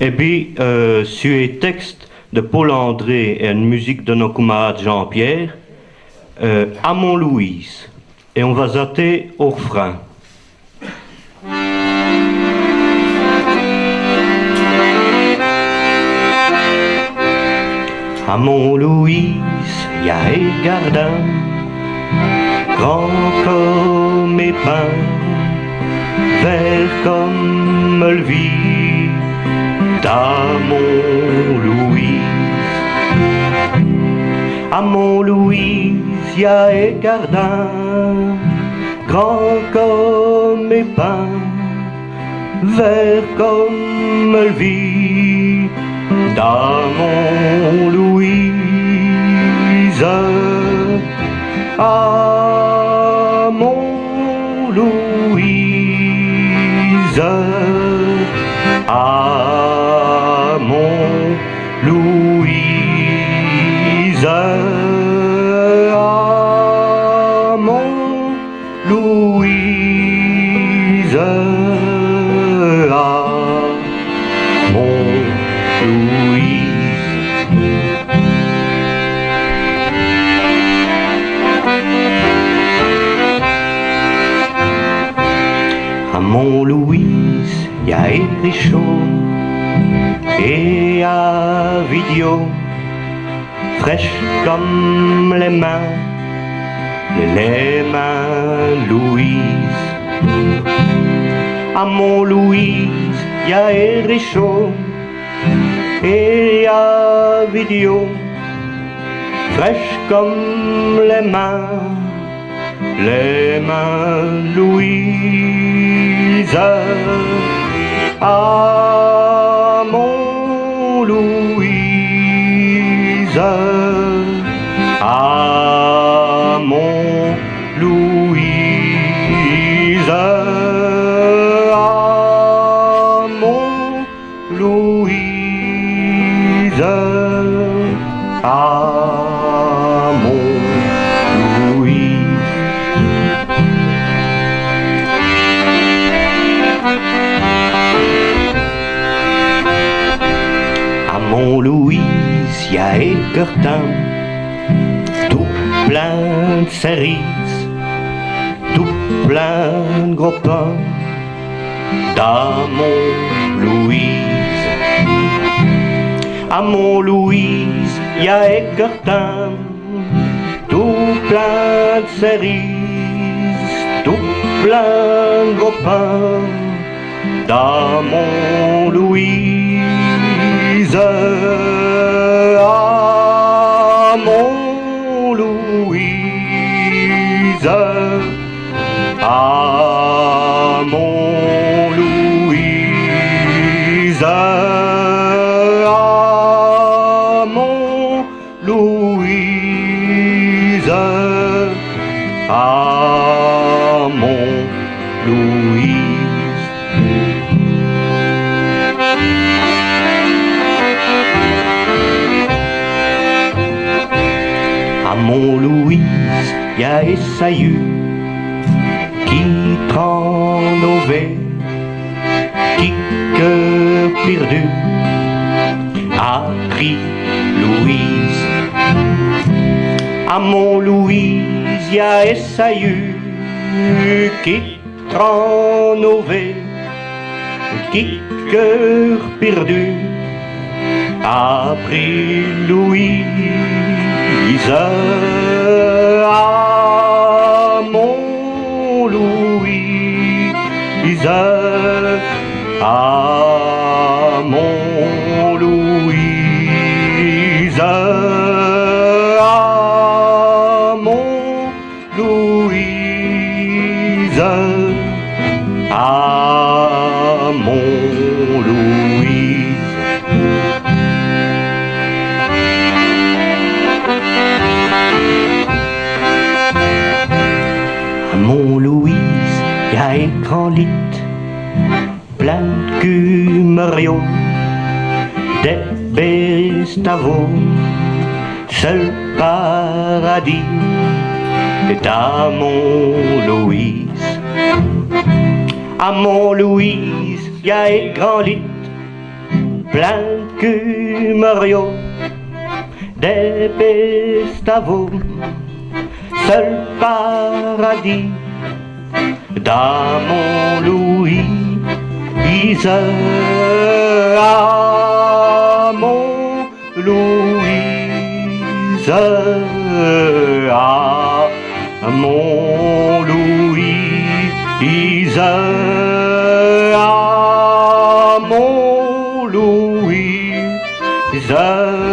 Et puis, sur les textes de Paul André et une musique de nos camarades Jean-Pierre, à Mont-Louise. Et on va zater au refrain. À Mont-Louise, y a un gardin, grand comme mes pins, vert comme le vide à Mont-Louise. À Mont-Louise, y a un gardin, grand comme mes pins, vert comme le vide à Mont-Louise. À Mont-Louise, à Mont-Louise, à Mont-Louise, à Mont-Louise. À Mont-Louise, y a Érichaud et à Vidio, fraîches comme les mains Louise. À Mont-Louise, y a Érichaud et à Vidio, fraîches comme les mains Louise. À Mont-Louise, à Mont-Louise, à Mont-Louise, à Mont-Louise. À Mont-Louise, y a Équertin, tout plein de cerises, tout plein de gros pains. À Mont-Louise, à Mont-Louise, y a Équertin, tout plein de cerises, tout plein de gros pains. À Mont-Louise, à Mont-Louise, à Mont-Louise, à Mont-Louise, à Mont-Louise. À Mont-Louise, y a Essayu qui prend nos vets, qui cœur perdu a pris Louise. À Mont-Louise, y a Essayu qui prend nos vets, qui cœur perdu a pris Louise. À Mont-Louise, à Mont-Louise, à Mont-Louise, à Mont-Louise. À Mont-Louise, y a un grand lit, plein de cumeriaux, des bestavaux, seul paradis est à Mont-Louise. À Mont-Louise, y a un grand lit, plein de cul Mario, des Bestavos, seul paradis dans mon Louis, à mon Louise, à mon Louise, à mon Louise.